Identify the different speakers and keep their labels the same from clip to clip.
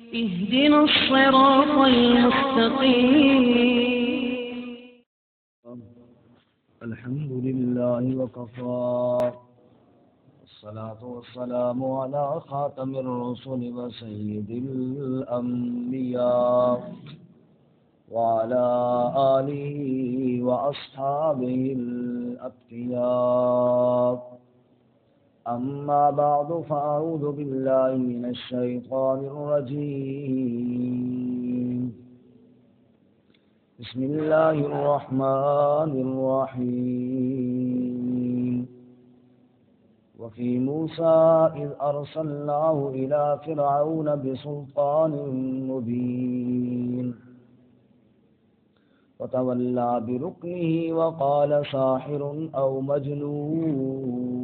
Speaker 1: اهدنا الصراط المستقيم.
Speaker 2: الحمد لله وكفى والصلاة والسلام على خاتم الرسل وسيد الأنبياء وعلى آله وأصحابه الأتقياء. أما بعد فأعوذ بالله من الشيطان الرجيم. بسم الله الرحمن الرحيم. وفي موسى إذ أرسلناه إلى فرعون بسلطان مبين وتولى بركنه وقال ساحر أو مجنون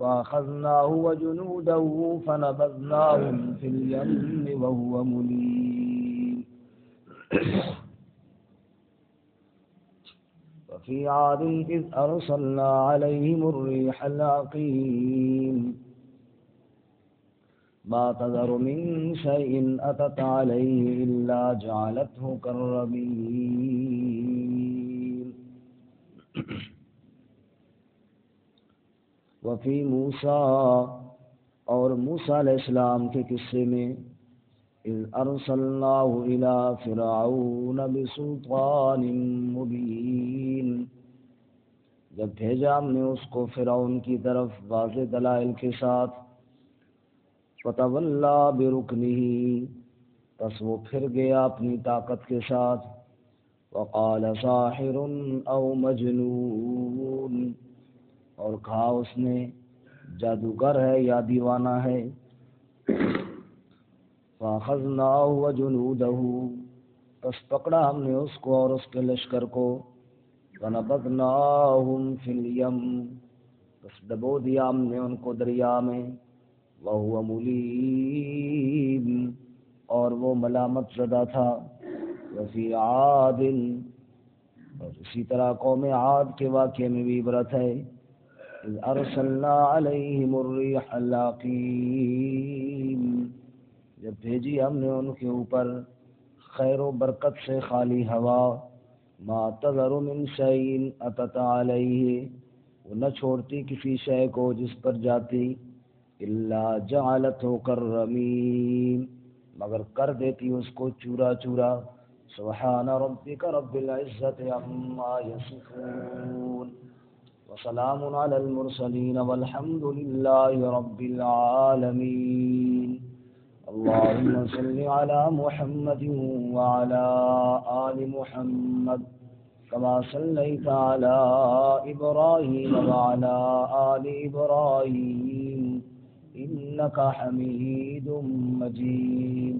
Speaker 2: فأخذناه وجنوده فنبذناهم في اليم وهو مليم. وفي عاد إذ أرسلنا عليهم الريح العقيم ما تذر من شيء أتت عليه إلا جعلته كالرميم. وفی موسیٰ اور موسیٰ علیہ السلام کے قصے میں اذ ارسلناہ الی فرعون بسلطان مبین، جب بھیجا ہم نے اس کو فرعون کی طرف واضح دلائل کے ساتھ. فتولی برکنہ، پس وہ پھر گیا اپنی طاقت کے ساتھ. وقال ساحر او مجنون، اور کہا اس نے جادوگر ہے یا دیوانہ ہے. فاخذناہ وجنودہ، پس پکڑا ہم نے اس کو اور اس کے لشکر کو. فنبذناہم فی الیم، پس ڈبو دیا ہم نے ان کو دریا میں. وہو ملیم، اور وہ ملامت زدہ تھا. وفی عاد، اور اسی طرح قوم عاد کے واقعے میں بھی عبرت ہے. اذ ارسلنا علیہم الریح العقیم، جب بھیجی ہم نے ان کے اوپر خیر و برکت سے خالی ہوا. ما تذر من شیء اتت علیہ، وہ نہ چھوڑتی کسی شے کو جس پر جاتی. الا جعلته كالرمیم، مگر کر دیتی اس کو چورا چورا. سبحان ربک رب العزت عما یصفون وسلام علی المرسلین والحمد للہ رب العالمین. اللهم صل على محمد وعلى آل محمد كما صليت على إبراهيم وعلى آل إبراهيم إنك حميد مجيد.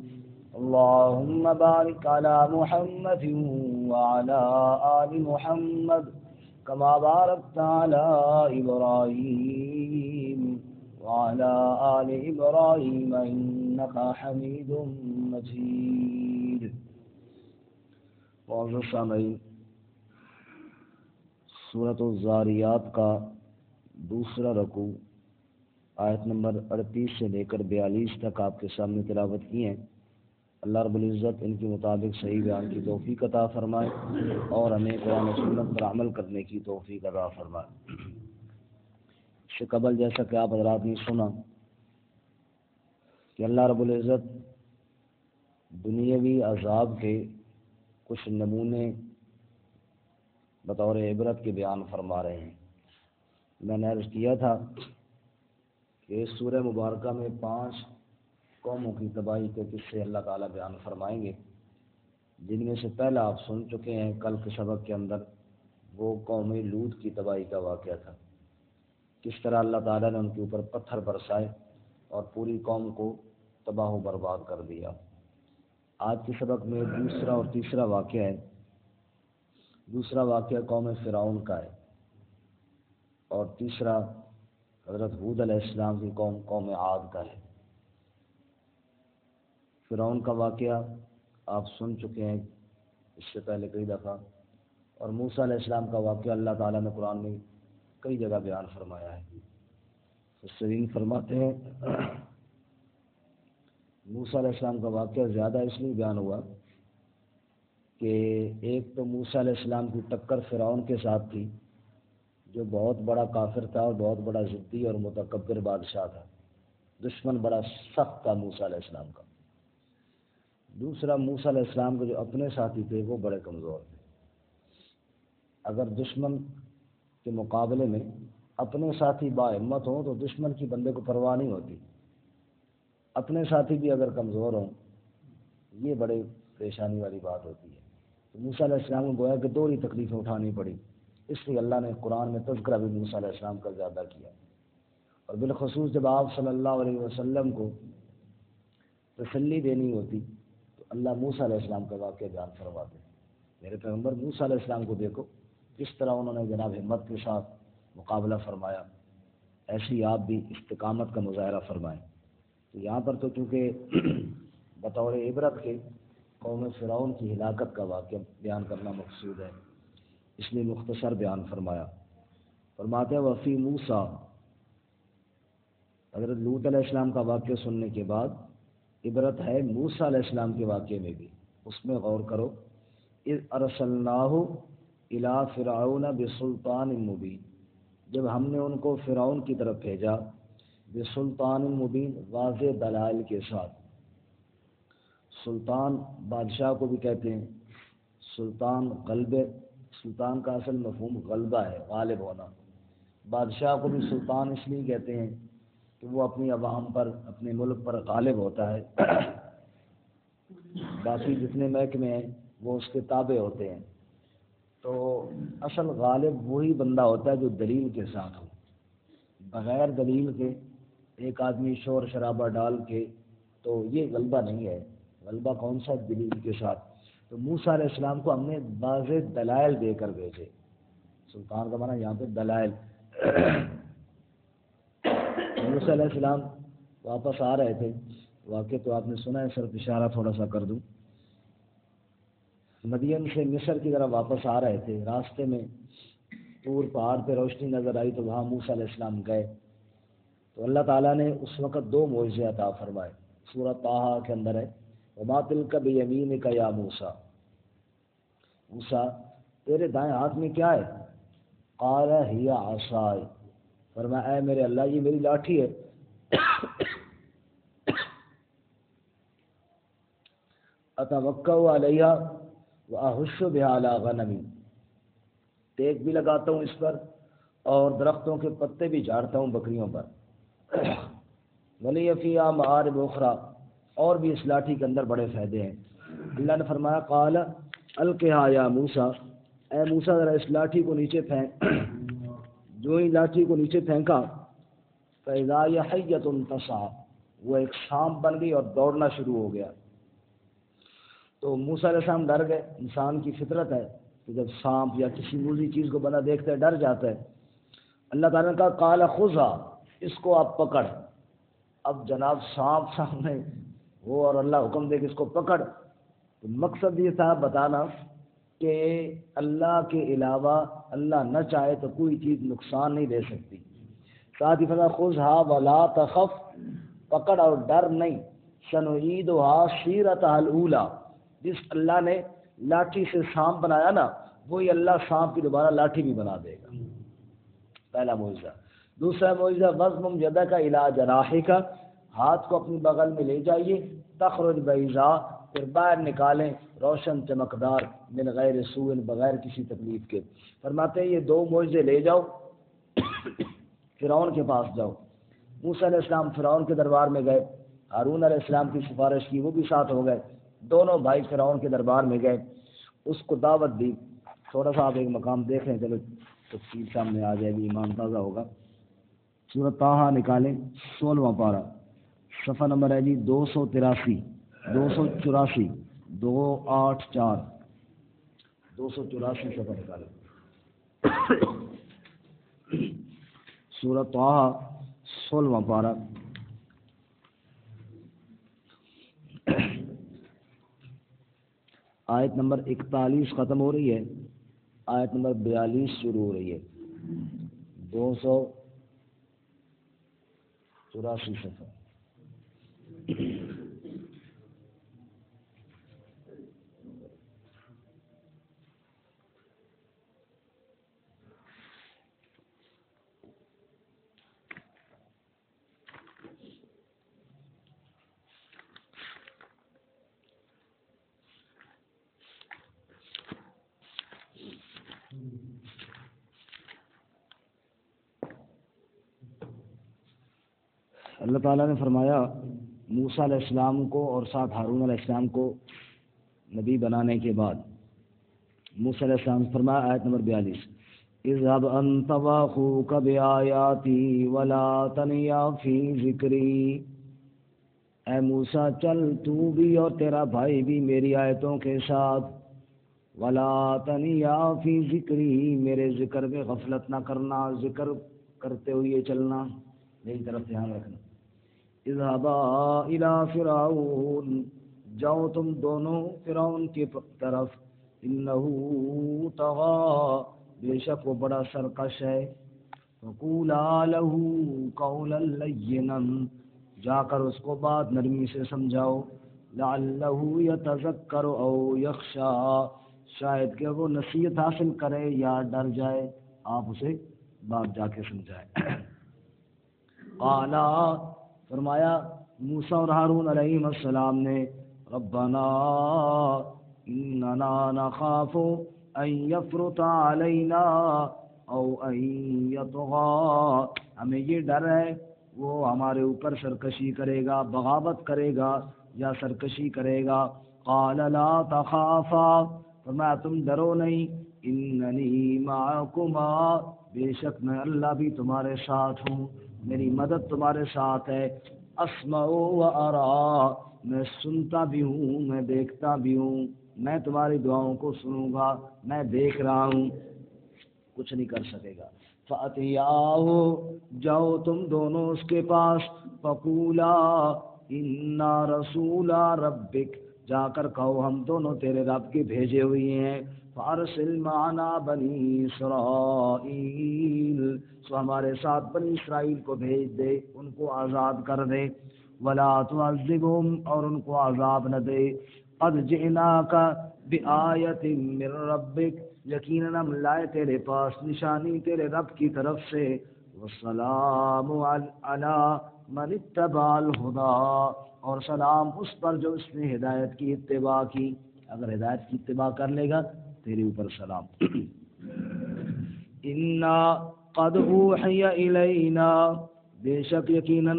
Speaker 2: اللهم بارك على محمد وعلى آل محمد كما باركت على إبراهيم وعلى آل إبراهيم إنك حميد مجيد. معزز سامعین، سورۃ الذاریات کا دوسرا رکوع آیت نمبر 38 سے لے کر 42 تک آپ کے سامنے تلاوت کی ہیں. اللہ رب العزت ان کے مطابق صحیح بیان کی توفیق عطا فرمائے اور ہمیں قرآن و سنت پر عمل کرنے کی توفیق عطا فرمائے. اس سے قبل جیسا کہ آپ حضرات نے سنا کہ اللہ رب العزت دنیاوی عذاب کے کچھ نمونے بطور عبرت کے بیان فرما رہے ہیں. میں نے عرض کیا تھا کہ اس سورہ مبارکہ میں 5 قوموں کی تباہی کے قصے اللہ تعالیٰ بیان فرمائیں گے، جن میں سے پہلا آپ سن چکے ہیں کل کے سبق کے اندر. وہ قوم لوط کی تباہی کا واقعہ تھا. کس طرح اللہ تعالیٰ نے ان کے اوپر پتھر برسائے اور پوری قوم کو تباہ و برباد کر دیا. آج کے سبق میں دوسرا اور تیسرا واقعہ ہے. دوسرا واقعہ قوم فرعون کا ہے اور تیسرا حضرت ہود علیہ السلام کی قوم عاد کا ہے. فرعون کا واقعہ آپ سن چکے ہیں اس سے پہلے کئی دفعہ، اور موسیٰ علیہ السلام کا واقعہ اللہ تعالیٰ نے قرآن میں کئی جگہ بیان فرمایا ہے. مفسرین فرماتے ہیں موسیٰ علیہ السلام کا واقعہ زیادہ اس لیے بیان ہوا کہ ایک تو موسیٰ علیہ السلام کی ٹکر فرعون کے ساتھ تھی، جو بہت بڑا کافر تھا اور بہت بڑا ضدی اور متکبر بادشاہ تھا، دشمن بڑا سخت تھا موسیٰ علیہ السلام کا۔ دوسرا، موسیٰ علیہ السلام کے جو اپنے ساتھی تھے وہ بڑے کمزور تھے۔ اگر دشمن کے مقابلے میں اپنے ساتھی با ہمت ہوں تو دشمن کی بندے کو پرواہ نہیں ہوتی، اپنے ساتھی بھی اگر کمزور ہوں یہ بڑے پریشانی والی بات ہوتی ہے۔ تو موسیٰ علیہ السلام کو گویا کہ دوہری تکلیفیں اٹھانی پڑی، اس لیے اللہ نے قرآن میں تذکرہ بھی موسیٰ علیہ السلام کا زیادہ کیا، اور بالخصوص جب آپ صلی اللہ علیہ وسلم کو تسلی دینی ہوتی تو اللہ موسیٰ علیہ السلام کا واقعہ بیان فرماتے۔ میرے پیغمبر موسیٰ علیہ السلام کو دیکھو کس طرح انہوں نے جناب ہمت کے ساتھ مقابلہ فرمایا، ایسی آپ بھی استقامت کا مظاہرہ فرمائیں۔ تو یہاں پر تو چونکہ بطور عبرت کے قوم فرعون کی ہلاکت کا واقعہ بیان کرنا مقصود ہے، اس لیے مختصر بیان فرمایا۔ فرماتے ہیں وفی موسیٰ، حضرت لوط علیہ السلام کا واقعہ سننے کے بعد عبرت ہے موسیٰ علیہ السلام کے واقعے میں بھی، اس میں غور کرو۔ اذ ارسلناہ الی فرعون بسلطان مبین، جب ہم نے ان کو فرعون کی طرف بھیجا بسلطان مبین، واضح دلائل کے ساتھ۔ سلطان بادشاہ کو بھی کہتے ہیں، سلطان غلبے، سلطان کا اصل مفہوم غلبہ ہے، غالب ہونا۔ بادشاہ کو بھی سلطان اس لیے کہتے ہیں کہ وہ اپنی عوام پر، اپنے ملک پر غالب ہوتا ہے، باقی جتنے محکمے ہیں وہ اس کے تابع ہوتے ہیں۔ تو اصل غالب وہی بندہ ہوتا ہے جو دلیل کے ساتھ ہو، بغیر دلیل کے ایک آدمی شور شرابہ ڈال کے تو یہ غلبہ نہیں ہے۔ غلبہ کون سا؟ دلیل کے ساتھ۔ تو موسیٰ علیہ السلام کو ہم نے واضح دلائل دے کر بھیجے، سلطان کا معنی یہاں پہ دلائل۔ موسیٰ علیہ السلام واپس آ رہے تھے، واقعہ تو آپ نے سنا ہے، صرف اشارہ تھوڑا سا کر دوں۔ مدین سے مصر کی طرف واپس آ رہے تھے، راستے میں طور پہاڑ پہ روشنی نظر آئی تو وہاں موسیٰ علیہ السلام گئے، تو اللہ تعالیٰ نے اس وقت دو معجزے عطا فرمائے۔ سورہ طٰہٰ کے اندر ہے وَمَا تِلْكَ بِيَمِينِكَ يَا موسیٰ، موسیٰ تیرے دائیں ہاتھ میں کیا ہے؟ قَالَ هِيَ عَصَايَ، فرمایا اے میرے اللہ یہ میری لاٹھی ہے۔ أَتَوَكَّأُ عَلَيْهَا وَأَحُشُّ بِهَا عَلَىٰ غَنَمِي، ٹیک بھی لگاتا ہوں اس پر اور درختوں کے پتے بھی جھاڑتا ہوں بکریوں پر۔ وَلِيَ فِيهَا مَآرِبُ أُخْرَىٰ، اور بھی اس لاٹھی کے اندر بڑے فائدے ہیں۔ اللہ نے فرمایا قَالَ أَلْقِهَا يَا موسیٰ، اے موسیٰ ذرا اس لاٹھی کو نیچے پھینک۔ جو ہی لاٹھی کو نیچے پھینکا فَإِذَا هِيَ حَيَّةٌ تَسْعَىٰ، وہ ایک سانپ بن گئی اور دوڑنا شروع ہو گیا۔ تو موسیٰ علیہ السلام ڈر گئے، انسان کی فطرت ہے کہ جب سانپ یا کسی موذی چیز کو بندہ دیکھتا ہے ڈر جاتا ہے۔ اللہ تعالیٰ نے کہا قَالَ خُذْهَا، اس کو آپ پکڑ۔ اب جناب سانپ سامنے وہ اور اللہ حکم دے کہ اس کو پکڑ، تو مقصد یہ تھا بتانا کہ اللہ کے علاوہ اللہ نہ چاہے تو کوئی چیز نقصان نہیں دے سکتی۔ ساتھ ہی فرمایا خُذْهَا وَلَا تَخَفْ، پکڑ اور ڈر نہیں۔ سَنُعِيدُهَا سِيرَتَهَا الْأُولَىٰ، جس اللہ نے لاٹھی سے سانپ بنایا نا وہی اللہ سانپ کی دوبارہ لاٹھی بھی بنا دے گا۔ پہلا معجزہ۔ دوسرا معجزہ وَضْمُمْ يَدَكَ إِلَىٰ جَنَاحِكَ، ہاتھ کو اپنی بغل میں لے جائیے، تخرج بیضاء، پھر باہر نکالیں روشن چمکدار، من غیر سوء، بغیر کسی تکلیف کے۔ فرماتے ہیں یہ دو معجزے لے جاؤ فرعون کے پاس جاؤ۔ موسیٰ علیہ السلام فرعون کے دربار میں گئے، ہارون علیہ السلام کی سفارش کی، وہ بھی ساتھ ہو گئے، دونوں بھائی فرعون کے دربار میں گئے، اس کو دعوت دی۔ تھوڑا سا آپ ایک مقام دیکھ لیں، چلو تفصیل سامنے آ جائے گی، ایمان تازہ ہوگا۔ سورہ طٰہٰ نکالیں، 16واں پارہ، صفحہ نمبر ہے جی 284، 284، 284، 284 صفحہ نکالیں۔ سورہ طٰہٰ 16واں پارہ، آیت نمبر 41 ختم ہو رہی ہے، آیت نمبر 42 شروع ہو رہی ہے، 284 صفحہ۔ اللہ تعالیٰ نے فرمایا موسیٰ علیہ السلام کو اور ساتھ ہارون علیہ السلام کو نبی بنانے کے بعد موسیٰ علیہ السلام سے فرمایا آیت نمبر 42 اذهب انت واخوك بآیاتی ولا تنیا فی ذکری، اے موسیٰ چل تو بھی اور تیرا بھائی بھی میری آیتوں کے ساتھ، ولا تنیا فی ذکری، میرے ذکر میں غفلت نہ کرنا، ذکر کرتے ہوئے چلنا، میری طرف دھیان رکھنا۔ اذهبا الی فرعون، جاؤ تم دونوں فرعون کی طرف، انہ طغی، بے شک وہ بڑا سرکش ہے، فقولا لہ قولا لینا، جا کر اس کو بات نرمی سے سمجھاؤ، لعلہ یتذکر او یخشی، شاید کہ وہ نصیحت حاصل کرے یا ڈر جائے، آپ اسے بات جا کے سمجھائیں۔ قالا، فرمایا موسیٰ اور ہارون علیہ السلام نے، ربنا اننا نخاف ان یفرط علینا او ان یطغی، ہمیں یہ ڈر ہے وہ ہمارے اوپر سرکشی کرے گا، بغاوت کرے گا یا سرکشی کرے گا۔ قال لا تخافا، فرمایا تم ڈرو نہیں، اننی معکما، بے شک میں اللہ بھی تمہارے ساتھ ہوں، میری مدد تمہارے ساتھ ہے، اسمع و ارا، میں سنتا بھی ہوں میں دیکھتا بھی ہوں، میں تمہاری دعاؤں کو سنوں گا، میں دیکھ رہا ہوں، کچھ نہیں کر سکے گا۔ فَأْتِيَاهُ، جاؤ تم دونوں اس کے پاس، فَقُولَا إِنَّا رَسُولَ رَبِّكَ، جا کر کہو ہم دونوں تیرے رب کے بھیجے ہوئے ہیں، فَأَرْسِلْ مَعَنَا بَنِي إِسْرَائِيلَ، سو ہمارے ساتھ بنی اسرائیل کو بھیج دے، ان کو آزاد کر دے، وَلَا تُعَذِّبْهُمْ، اور ان کو عذاب نہ دے، قَدْ جِئْنَاكَ بِآیَةٍ مِّن رَّبِّكَ، یقیناً ہم لائے تیرے پاس نشانی تیرے رب کی طرف سے، وَالسَّلَامُ عَلَىٰ مَنِ اتَّبَعَ الْهُدَىٰ، اور سلام اس پر جو اس نے ہدایت کی اتباع کی، اگر ہدایت کی اتباع کر لے گا تیرے اوپر سلام۔ اِنَّا قَدْ أُوحِیَ إِلَیْنَا، بے شک یقیناً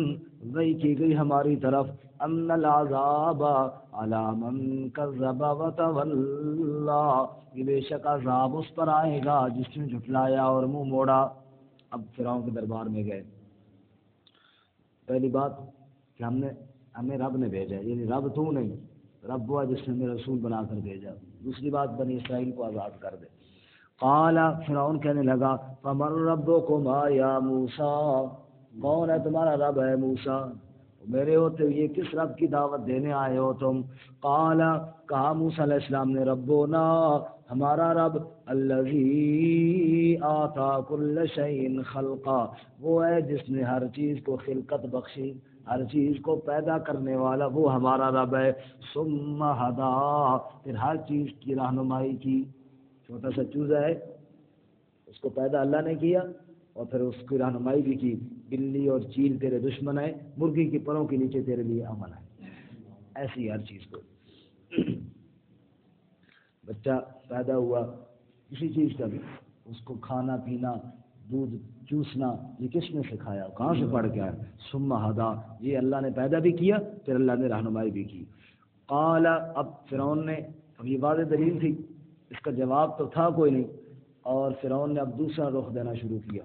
Speaker 2: وحی کی گئی ہماری طرف، ان العذاب علی من کذب وتولی، بے شک عذاب اس پر آئے گا جس نے جھٹلایا اور منہ موڑا۔ اب فرعون کے دربار میں گئے، پہلی بات کہ ہمیں رب نے بھیجا، یعنی رب تو نہیں، رب وہ جس نے ہمیں رسول بنا کر بھیجا۔ دوسری بات بنی اسرائیل کو آزاد کر دے۔ قال، فرعون کہنے لگا، فمن ربکما یا موسیٰ، کون ہے تمہارا رب ہے موسیٰ، میرے ہوتے ہوئے کس رب کی دعوت دینے آئے ہو تم؟ قال، کہا موسیٰ علیہ السلام نے، ربنا، ہمارا رب، الذی آتا کل شیء خلقا، وہ ہے جس نے ہر چیز کو خلقت بخشی، ہر چیز کو پیدا کرنے والا وہ ہمارا رب ہے، ثم ہدا، پھر ہر چیز کی رہنمائی کی۔ چھوٹا سا چوزا ہے، اس کو پیدا اللہ نے کیا اور پھر اس کی رہنمائی بھی کی، بلی اور چیل تیرے دشمن ہے، مرغی کی پروں کے نیچے تیرے لیے امن ہے، ایسی ہر چیز کو۔ بچہ پیدا ہوا کسی چیز کا بھی، اس کو کھانا پینا، دودھ چوسنا، یہ کس نے سکھایا، کہاں سے پڑھ کے آیا؟ ثم ہدا، یہ اللہ نے پیدا بھی کیا پھر اللہ نے رہنمائی بھی کی۔ قال، اب فرعون نے، اب یہ واضح دلیل تھی، اس کا جواب تو تھا کوئی نہیں، اور فرعون نے اب دوسرا رخ دینا شروع کیا۔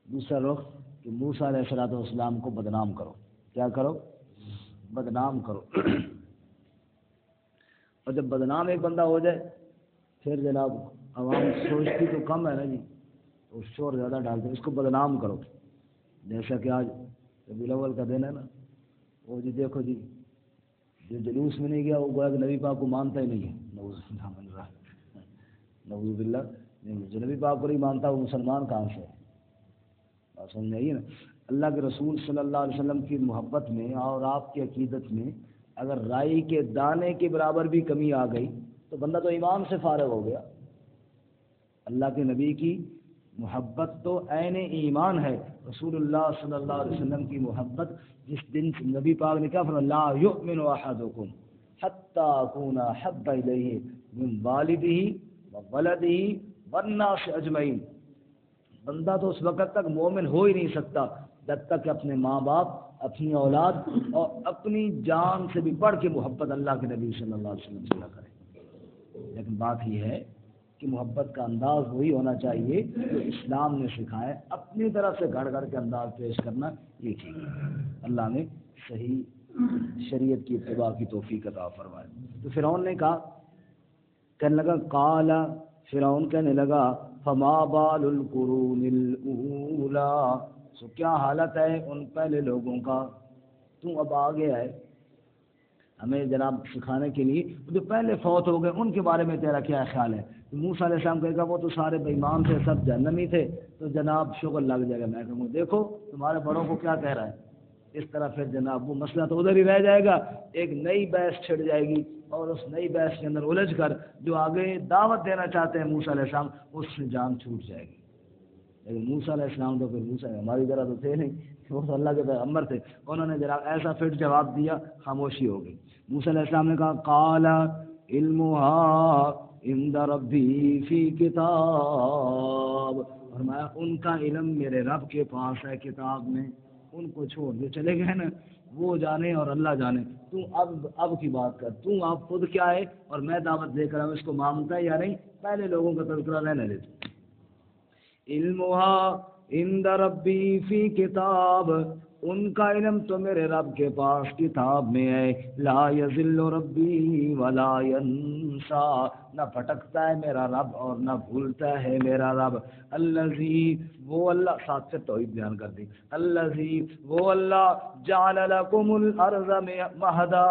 Speaker 2: دوسرا رخ کہ موسیٰ علیہ السلام کو بدنام کرو، کیا کرو؟ بدنام کرو۔ اور جب بدنام ایک بندہ ہو جائے پھر جناب عوام سوچتی تو کم ہے نا جی، تو شور زیادہ ڈالتے ہیں، اس کو بدنام کرو۔ جیسا کہ آج ربیع الاول کا دن ہے نا، وہ جی دیکھو جی جو جلوس میں نہیں گیا وہ گویا کہ نبی پاک کو مانتا ہی نہیں ہے، نعوذ باللہ، جو نبی پاک کو نہیں مانتا وہ مسلمان کہاں سے ہے؟ بات سمجھ آئیے نا۔ اللہ کے رسول صلی اللہ علیہ وسلم کی محبت میں اور آپ کی عقیدت میں اگر رائی کے دانے کے برابر بھی کمی آ گئی تو بندہ تو ایمان سے فارغ ہو گیا۔ اللہ کے نبی کی محبت تو عین ایمان ہے، رسول اللہ صلی اللہ علیہ وسلم کی محبت، جس دن نبی پاک نے کہا فرمایا لا یؤمن احدکم حتی اکون احب الیہ من والدہ وولدہ والناس اجمعین، بندہ تو اس وقت تک مومن ہو ہی نہیں سکتا جب تک کہ اپنے ماں باپ، اپنی اولاد اور اپنی جان سے بھی بڑھ کے محبت اللہ کے نبی صلی اللہ علیہ وسلم سے نہ کریں۔ لیکن بات یہ ہے کہ محبت کا انداز وہی ہونا چاہیے جو اسلام نے سکھائے، اپنی طرف سے گھڑ گھڑ کے انداز پیش کرنا یہ ٹھیک ہے۔ اللہ نے صحیح شریعت کی اتباع کی توفیق عطا فرمائے۔ تو فرعون نے کہا، کہنے لگا قال، فرعون کہنے لگا فما بال القرون الاولی، سو کیا حالت ہے ان پہلے لوگوں کا، تو اب آگے ہے ہمیں جناب سکھانے کے لیے جو پہلے فوت ہو گئے ان کے بارے میں تیرا کیا خیال ہے؟ موسیٰ علیہ السلام کہے گا وہ تو سارے بے ایمان تھے، سب جہنمی تھے، تو جناب شغل لگ جائے گا۔ میں کہوں گا دیکھو تمہارے بڑوں کو کیا کہہ رہا ہے، اس طرح پھر جناب وہ مسئلہ تو ادھر ہی رہ جائے گا، ایک نئی بحث چھڑ جائے گی، اور اس نئی بحث کے اندر الجھ کر جو آگے دعوت دینا چاہتے ہیں موسیٰ علیہ السلام، اس سے جان چھوٹ جائے گی۔ لیکن موسیٰ علیہ السلام تو پھر موسیٰ ہماری طرح تو تھے نہیں، وہ تو اللہ کے پیغمبر تھے، انہوں نے جناب ایسا پھر جواب دیا، خاموشی ہو گئی۔ موسیٰ علیہ السلام نے کہا قال علمها عند ربی فی کتاب، فرمایا ان کا علم میرے رب کے پاس ہے کتاب میں۔ ان کو چھوڑ جو چلے گئے نا وہ جانے اور اللہ جانے، تو اب کی بات کر، تو آپ خود کیا ہے اور میں دعوت دے کر ہوں اس کو مانتا ہے یا نہیں، پہلے لوگوں کا تذکرہ رہنے دے۔ علمها عند ربی فی کتاب، ان کا علم تو میرے رب کے پاس کتاب میں ہے، لا یضل ربی ولا ینسا، نہ بھٹکتا ہے میرا رب اور نہ بھولتا ہے میرا رب۔ الذی، وہ اللہ، ساتھ سے توحید بیان کر دی، الذی، وہ اللہ، جعل لکم الارض مہدا،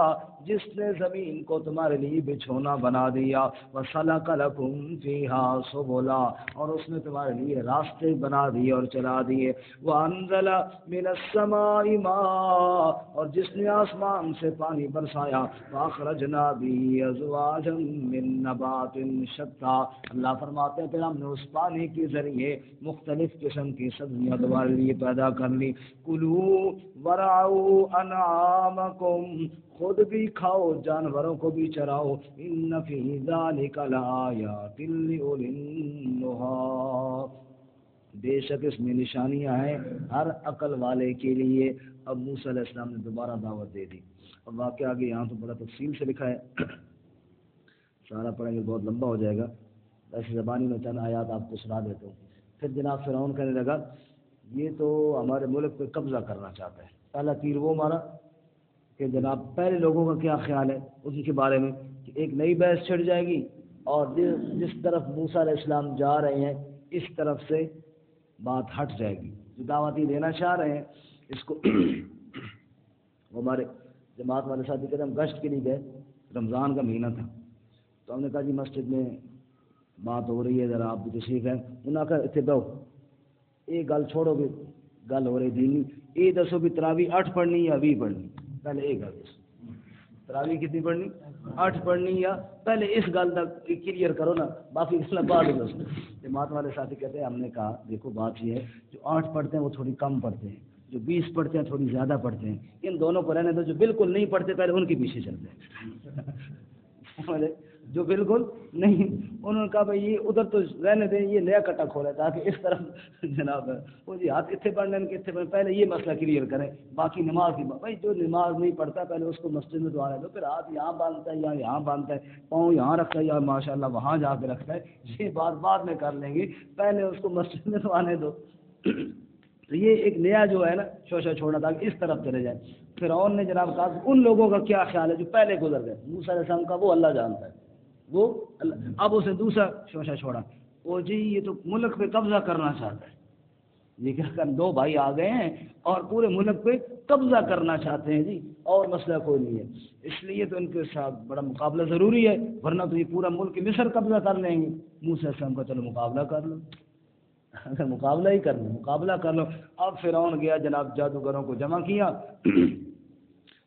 Speaker 2: جس نے زمین کو تمہارے لیے بچھونا بنا دیا، وسلک لکم فیہا سبلا، اور اس نے تمہارے لیے راستے بنا دیے اور چلا دیے، وانزل من السماء ماء، اور جس نے آسمان سے پانی برسایا، فاخرجنا به ازواجا من نبات شتى، اللہ فرماتے ہیں پھر ہم نے اس پانی کے ذریعے مختلف قسم کی سبزیاں تمہارے لیے پیدا کر لی، کلوا ورعوا انعامکم، خود بھی کھاؤ جانوروں کو بھی چراؤ، ان فی ذلک لآیات لأولی النہی، بے شک اس میں نشانیاں ہیں ہر عقل والے کے لیے۔ اب موسیٰ علیہ السلام نے دوبارہ دعوت دے دی، اور واقعہ آگے یہاں تو بڑا تفصیل سے لکھا ہے، سارا پڑھیں گے بہت لمبا ہو جائے گا، ایسی زبانی میں چند آیات آپ کو سنا دیتا ہوں۔ پھر جناب فرعون کہنے لگا یہ تو ہمارے ملک پہ قبضہ کرنا چاہتا ہے۔ پہلا تیر وہ مارا کہ جناب پہلے لوگوں کا کیا خیال ہے ان کے بارے میں، کہ ایک نئی بحث چھڑ جائے گی، اور جس طرف موسیٰ علیہ السلام جا رہے ہیں اس طرف سے بات ہٹ جائے گی، جو دعوتی دینا چاہ رہے ہیں اس کو۔ وہ ہمارے جماعت والے ساتھی کہتے ہیں ہم گشت کے لیے گئے، رمضان کا مہینہ تھا، تو ہم نے کہا جی مسجد میں بات ہو رہی ہے، ذرا آپ بھی تشریف ہے، انہوں نے کہا اتنے دو یہ گل چھوڑو گے، گل ہو رہی دینی، یہ دسو بھی تراویح 8 پڑھنی یا 20 پڑھنی، پہلے ایک گل دسو تراویح کتنی پڑھنی، 8 پڑھنی، یا پہلے اس گل تک کلیئر کرو نا، باقی گل بعد میں دسو۔ جماعت والے ساتھی کہتے ہیں ہم نے کہا دیکھو بات یہ ہے جو 8 پڑھتے ہیں وہ تھوڑی کم پڑھتے ہیں، جو 20 پڑھتے ہیں تھوڑی زیادہ پڑھتے ہیں، ان دونوں کو رہنے دو، جو بالکل نہیں پڑھتے پہلے ان کے پیچھے چلتے ہیں جو بالکل نہیں، انہوں نے کہا بھائی یہ ادھر تو رہنے دیں، یہ نیا کٹا کھولا تاکہ اس طرف جناب وہ جی ہاتھ اتنے پڑھنے کے اتنے پڑھنے، پہلے یہ مسئلہ کلیئر کریں، باقی نماز کی بھائی جو نماز نہیں پڑھتا پہلے اس کو مسجد میں دعانے دو، پھر ہاتھ یہاں باندھتا ہے یا یہاں باندھتا ہے، پاؤں یہاں رکھتا ہے یا ماشاء اللہ وہاں جا کے رکھتا ہے، یہ بات بعد میں کر لیں گے، پہلے اس کو مسجد میں دعانے دو۔ تو یہ ایک نیا جو ہے نا شوشہ چھوڑنا تاکہ اس طرف چلے جائے۔ فرعون نے جناب کہا ان لوگوں کا کیا خیال ہے جو پہلے گزر گئے، موسیٰ علیہ السلام کا وہ اللہ جانتا ہے، وہ اللہ۔ اب اسے دوسرا شوشہ چھوڑا، وہ جی یہ تو ملک پہ قبضہ کرنا چاہتا ہے، یہ کیا کر 2 بھائی آ گئے ہیں اور پورے ملک پہ قبضہ کرنا چاہتے ہیں جی، اور مسئلہ کوئی نہیں ہے، اس لیے تو ان کے ساتھ بڑا مقابلہ ضروری ہے، ورنہ تو یہ پورا ملک مصر قبضہ کر لیں گے۔ موسیٰ علیہ السلام کا چلو مقابلہ کر لو، اگر مقابلہ ہی کر لو مقابلہ کر لو۔ اب فرعون گیا جناب جادوگروں کو جمع کیا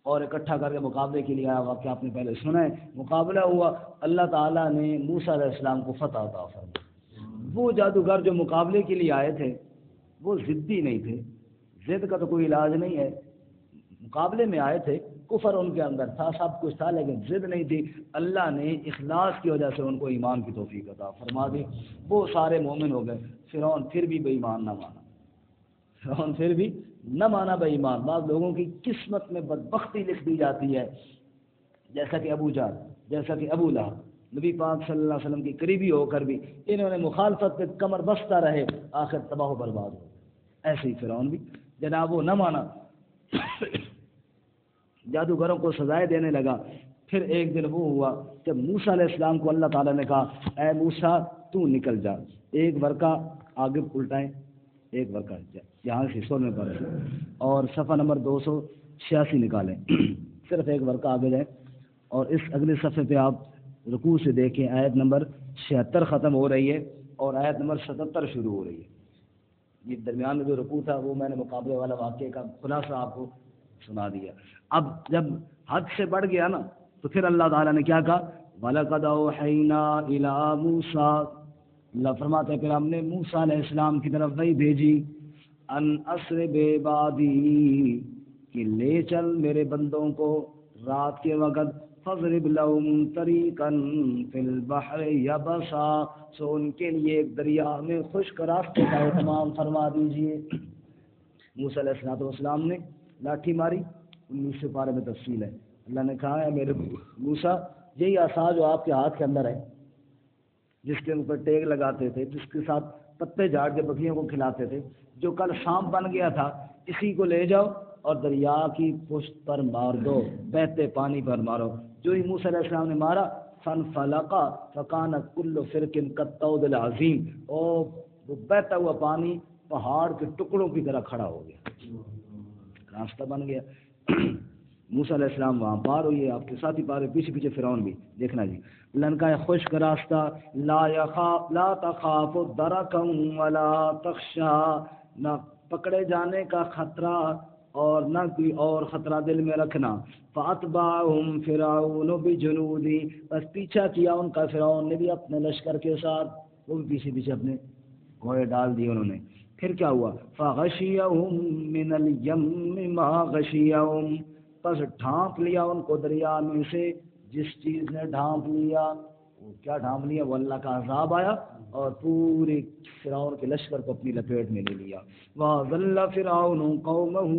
Speaker 2: اور اکٹھا کر کے مقابلے کے لیے آیا، واقعہ آپ نے پہلے سنا ہے، مقابلہ ہوا، اللہ تعالیٰ نے موسیٰ علیہ السلام کو فتح عطا فرمائی۔ وہ جادوگر جو مقابلے کے لیے آئے تھے وہ ضدی نہیں تھے، ضد کا تو کوئی علاج نہیں ہے، مقابلے میں آئے تھے، کفر ان کے اندر تھا، سب کچھ تھا، لیکن ضد نہیں تھی، اللہ نے اخلاص کی وجہ سے ان کو ایمان کی توفیق عطا فرما دی، وہ سارے مومن ہو گئے۔ فرعون پھر بھی بے ایمان نہ مانا، فرعون پھر بھی نہ مانا بے ایمان، بعض لوگوں کی قسمت میں بدبختی لکھ دی جاتی ہے، جیسا کہ ابو جہل، جیسا کہ ابو لہب، نبی پاک صلی اللہ علیہ وسلم کی قریبی ہو کر بھی انہوں نے مخالفت پہ کمر بستہ رہے، آخر تباہ و برباد ہو۔ ایسے ہی فرعون بھی جناب وہ نہ مانا، جادوگروں کو سزائے دینے لگا۔ پھر ایک دن وہ ہوا جب موسیٰ علیہ السلام کو اللہ تعالیٰ نے کہا اے موسیٰ تو نکل جا، ایک ورقہ آگے الٹائیں، ایک ورقہ یہاں سے سور میں پڑھیں اور صفحہ نمبر 286 نکالیں، صرف ایک ورقہ آگے جائیں اور اس اگلے صفحے پہ آپ رکوع سے دیکھیں، آیت نمبر 76 ختم ہو رہی ہے اور آیت نمبر 77 شروع ہو رہی ہے۔ یہ درمیان میں جو رکوع تھا وہ میں نے مقابلے والا واقعے کا خلاصہ آپ کو سنا دیا۔ اب جب حد سے بڑھ گیا نا تو پھر اللہ تعالیٰ نے کیا کہا، وَلَقَدْ أَوْحَيْنَا إِلَىٰ مُوسَىٰ، اللہ فرماتے ہیں پھر ہم نے موسیٰ علیہ السلام کی طرف وحی بھیجی، ان اسر بعبادی، کہ لے چل میرے بندوں کو رات کے وقت، فضرب لهم طریقا فی البحر یبسا، سو ان کے لیے ایک دریا میں خشک راستے کا اہتمام فرما دیجیے۔ موسیٰ علیہ السلام نے لاٹھی ماری، 19 پارے میں تفصیل ہے۔ اللہ نے کہا ہے میرے موسیٰ یہی عصا جو آپ کے ہاتھ کے اندر ہے، جس کے اوپر ٹیگ لگاتے تھے، جس کے ساتھ پتے جھاڑ کے بکریوں کو کھلاتے تھے، جو کل سانپ بن گیا تھا، اسی کو لے جاؤ اور دریا کی پشت پر مار دو، بہتے پانی پر مارو۔ جو ہی موسیٰ علیہ السلام نے مارا، فانفلقا فکان کل فرق کالطود العظیم، اور وہ بہتا ہوا پانی پہاڑ کے ٹکڑوں کی طرح کھڑا ہو گیا، راستہ بن گیا۔ موسیٰ علیہ السلام وہاں پار ہوئے، آپ کے ساتھ ہی پار ہوئے، پیچھے پیچھے فرعون بھی، دیکھنا جی۔ اللہ نے کہا خشک راستہ، لا تخاف درکا ولا تخشا، نہ پکڑے جانے کا خطرہ اور نہ کوئی اور خطرہ دل میں رکھنا۔ فاتبعهم فرعون بجنودی، بس پیچھا کیا ان کا فرعون نے بھی اپنے لشکر کے ساتھ، وہ بھی پیچھے پیچھے اپنے گھوڑے ڈال دیے انہوں نے۔ پھر کیا ہوا، فغشیہم من الیم ما غشیہم، بس ڈھانپ لیا ان کو دریا میں سے جس چیز نے ڈھانپ لیا۔ وہ کیا ڈھانپ لیا، وہ اللہ کا عذاب آیا اور پورے فرعون کے لشکر کو اپنی لپیٹ میں لے لیا۔ وَأَضَلَّ فِرْعَوْنُ قَوْمَهُ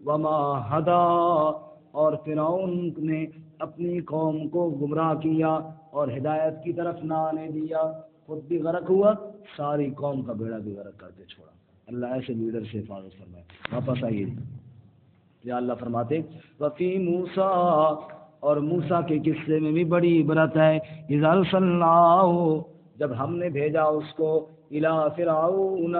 Speaker 2: وَمَا هَدَىٰ، اور فرعون نے اپنی قوم کو گمراہ کیا اور ہدایت کی طرف نہ آنے دیا، خود بھی غرق ہوا، ساری قوم کا بیڑا بھی غرق کر کے چھوڑا۔ اللہ ایسے لیڈر سے حفاظت فرمائے۔ واپس آئیے، یا اللہ فرماتے وفی موسیٰ، اور موسیٰ کے قصے میں بھی بڑی عبرت ہے، اذ ارسلناہ، جب ہم نے بھیجا اس کو، الی فرعون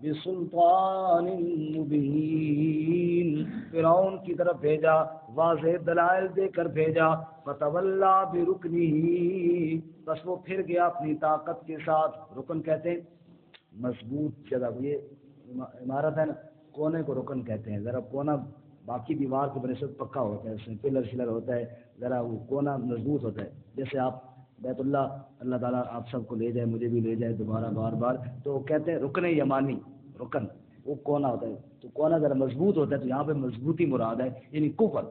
Speaker 2: بسلطان مبین، فرعون کی طرف بھیجا، واضح دلائل دے کر بھیجا، فتولی برکنہ، بس وہ پھر گیا اپنی طاقت کے ساتھ۔ رکن کہتے ہیں مضبوط جگہ، یہ عمارت ہے نا، کونے کو رکن کہتے ہیں، ذرا کونا باقی دیوار کے بنسبت پکا ہوتا ہے، اس میں پلر شلر ہوتا ہے، ذرا وہ کونا مضبوط ہوتا ہے۔ جیسے آپ بیت اللہ تعالیٰ آپ سب کو لے جائے، مجھے بھی لے جائے دوبارہ بار بار، تو کہتے ہیں رکن یمانی، رکن وہ کونا ہوتا ہے، تو کونا ذرا مضبوط ہوتا ہے، تو یہاں پہ مضبوطی مراد ہے، یعنی قوت۔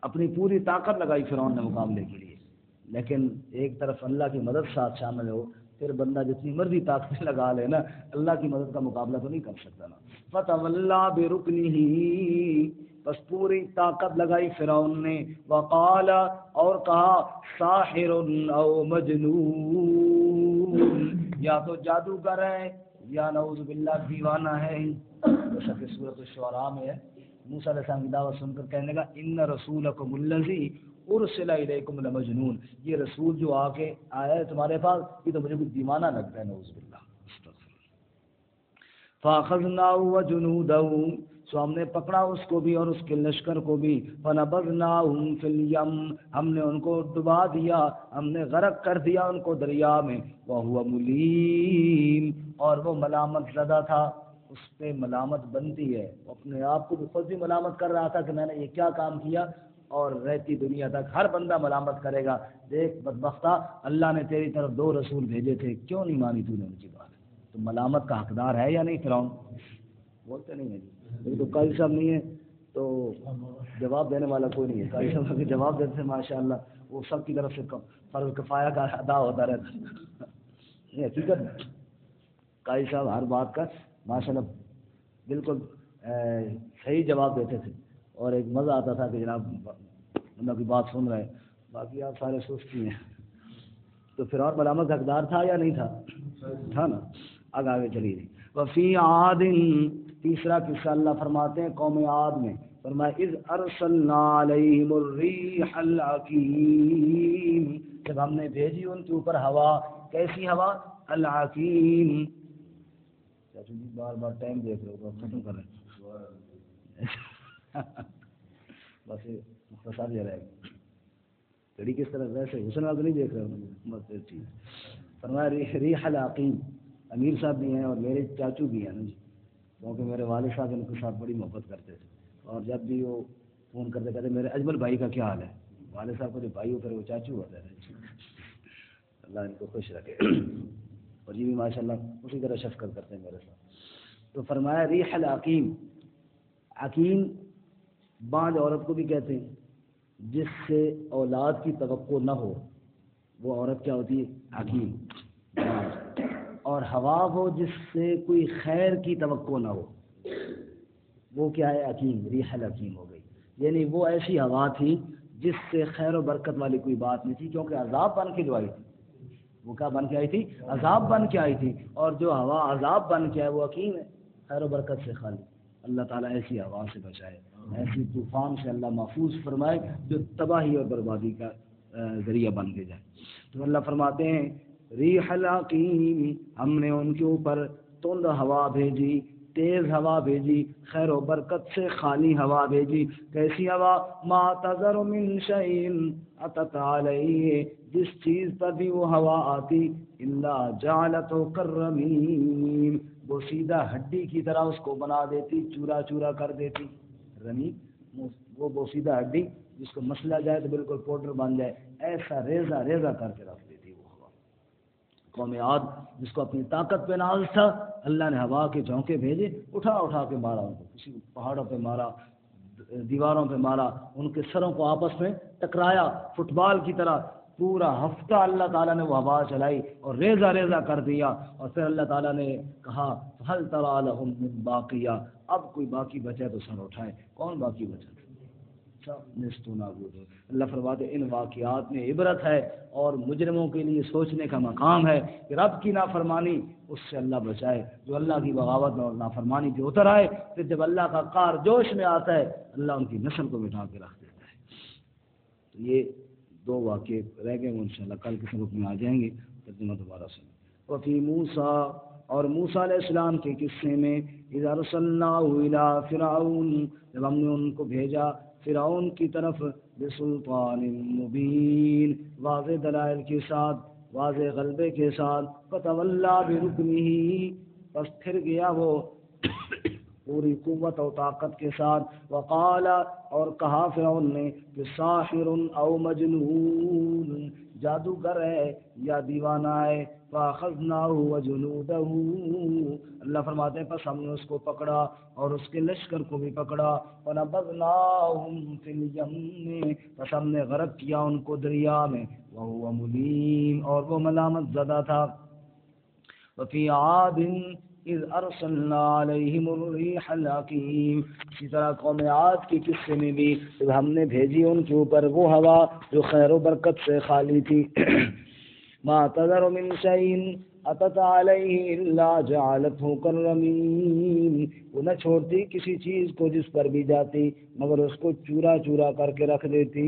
Speaker 2: اپنی پوری طاقت لگائی فرعون نے مقابلے کے لیے، لیکن ایک طرف اللہ کی مدد ساتھ شامل ہو، پھر بندہ جتنی مرضی طاقت لگا لے نا، اللہ کی مدد کا مقابلہ تو نہیں کر سکتا نا۔ فتولی برکنہ، بس پوری طاقت لگائی فرعون نے، وقال، اور کہا، ساحر او مجنون، یا تو جادوگر ہے یا نعوذ باللہ دیوانہ ہے۔ جیسا کہ سورۃ الشعراء میں ہے، موسیٰ علیہ السلام کی دعوت سن کر کہنے لگا ان رسولکم الذی ارسل الیکم لمجنون، یہ رسول جو آ کے آیا ہے تمہارے پاس، یہ تو مجھے کچھ دیوانہ لگتا ہے، نعوذ باللہ۔ فاخذناہ وجنودہ، سو ہم نے پکڑا اس کو بھی اور اس کے لشکر کو بھی، فنبذناہم فی الیم، ہم نے ان کو ڈبا دیا، ہم نے غرق کر دیا ان کو دریا میں، وہو ملیم، اور وہ ملامت زدہ تھا، اس پہ ملامت بنتی ہے، اپنے آپ کو بھی خود بھی ملامت کر رہا تھا کہ میں نے یہ کیا کام کیا، اور رہتی دنیا تک ہر بندہ ملامت کرے گا، دیکھ بدبختہ، اللہ نے تیری طرف 2 رسول بھیجے تھے، کیوں نہیں مانی تو نے ان کی بات؟ تو ملامت کا حقدار ہے یا نہیں فرعون؟ بولتے نہیں ہے جی، تو قاضی صاحب نہیں ہے تو جواب دینے والا کوئی نہیں ہے، قاضی صاحب کے جواب دیتے ہیں ماشاءاللہ، وہ سب کی طرف سے فرض کفایہ کا ادا ہوتا رہتا ہے، حقیقت قاضی صاحب ہر بات کا ماشاءاللہ بالکل صحیح جواب دیتے تھے، اور ایک مزہ آتا تھا کہ جناب بندہ کی بات سن رہے، باقی آپ سارے سستی ہیں. تو فرعون ملامت حقدار تھا یا نہیں تھا نا. آگے چلیے. وفی عاد، تیسرا قصہ اللہ فرماتے ہیں قوم عاد میں، فرمایا اذ ارسلنا علیہم الریح العقیم، جب ہم نے بھیجی ان کے اوپر ہوا، کیسی ہوا؟ العقیم. چاچو جی بار بار ٹائم دیکھ رہے ہو، ختم کر رہے ہیں بس مختصر یہ رہے گا. گھڑی کس طرح ویسے حسن والا نہیں دیکھ رہے ہو بس چیز. فرمایا ریح العقیم. امیر صاحب بھی ہیں اور میرے چاچو بھی ہیں نا جی، کیونکہ میرے والد صاحب ان کے ساتھ بڑی محبت کرتے تھے، اور جب بھی وہ فون کرتے کہتے میرے اجمل بھائی کا کیا حال ہے. والد صاحب کو جو بھائی ہوتا ہے وہ چاچو ہوتا ہے. اللہ ان کو خوش رکھے، اور یہ بھی ماشاء اللہ اسی طرح شفقت کرتے ہیں میرے ساتھ. تو فرمایا ریح العقیم. عقیم بعض عورت کو بھی کہتے ہیں جس سے اولاد کی توقع نہ ہو، وہ عورت کیا ہوتی ہے؟ عقیم. اور ہوا ہو جس سے کوئی خیر کی توقع نہ ہو، وہ کیا ہے؟ عقیم. ریح العقیم ہو گئی. یعنی وہ ایسی ہوا تھی جس سے خیر و برکت والی کوئی بات نہیں تھی، کیونکہ عذاب بن کے جو آئی تھی. وہ کیا بن کے آئی تھی؟ عذاب بن کے آئی تھی. اور جو ہوا عذاب بن کے آئے وہ عقیم ہے، خیر و برکت سے خالی. اللہ تعالیٰ ایسی ہوا سے بچائے، ایسی طوفان سے اللہ محفوظ فرمائے جو تباہی اور بربادی کا ذریعہ بن کے جائے. تو اللہ فرماتے ہیں ریح العقیم، ہم نے ان کے اوپر تند ہوا بھیجی، تیز ہوا بھیجی، خیر و برکت سے خالی ہوا بھیجی. کیسی ہوا؟ ما تذر من شیء اتت علیہ، جس چیز پر بھی وہ ہوا آتی، الا جعلته کالرمیم، وہ سیدھا ہڈی کی طرح اس کو بنا دیتی، چورا چورا کر دیتی. رمیم وہ سیدھا ہڈی جس کو مسلا جائے تو بالکل پاؤڈر بن جائے، ایسا ریزہ ریزہ کر کے رکھ دیتی وہ ہوا. قوم عاد جس کو اپنی طاقت پہ ناز تھا، اللہ نے ہوا کے جھونکے بھیجے، اٹھا اٹھا کے مارا ان کو، کسی پہاڑوں پہ مارا، دیواروں پہ مارا، ان کے سروں کو آپس میں ٹکرایا فٹ بال کی طرح. پورا ہفتہ اللہ تعالیٰ نے وہ ہوا چلائی اور ریزہ ریزہ کر دیا. اور پھر اللہ تعالیٰ نے کہا هل ترى لهم من باقیہ، اب کوئی باقی بچے تو سر اٹھائے. کون باقی بچا؟ سب نست و نابود. اللہ فرماتے ان واقعات میں عبرت ہے اور مجرموں کے لیے سوچنے کا مقام ہے کہ رب کی نافرمانی اس سے اللہ بچائے جو اللہ کی بغاوت اور نافرمانی پہ اتر آئے. پھر جب اللہ کا قہر جوش میں آتا ہے، اللہ ان کی نسل کو بٹھا کے رکھ دیتا ہے. تو یہ دو واقعے رہ گئے، وہ انشاءاللہ کل کے سبق میں آ جائیں گے. ترجمہ دوبارہ سے. وفی موسیٰ، اور موسیٰ علیہ السلام کے قصے میں، اذا ارسلناہ الی فرعون، جب ہم نے ان کو بھیجا فرعون کی طرف، بسلطان مبین، واضح دلائل کے ساتھ، واضح غلبے کے ساتھ، فتولی برکنہ، پس پھر گیا وہ پوری قوت و طاقت کے ساتھ. وقال، اور کہا فرعون نے کہ ساحر او مجنون، جادوگر ہے یا دیوانہ ہے. فاخذناہ وجنودہ، اللہ فرماتے ہیں پس ہم نے اس کو پکڑا اور اس کے لشکر کو بھی پکڑا. ونبذناہم فی الیم، پس ہم نے غرق کیا ان کو دریا میں. وہو ملیم، اور وہ ملامت زدہ تھا. وفی عاد اذ ارسلنا علیہم الریح العقیم، اسی طرح قوم عاد کے قصے میں بھی جب ہم نے بھیجی ان کے اوپر وہ ہوا جو خیر و برکت سے خالی تھی. ما تذر من شیء اتت علیہ الا جعلته کالرمیم، وہ نہ چھوڑتی کسی چیز کو جس پر بھی جاتی مگر اس کو چورا چورا کر کے رکھ دیتی.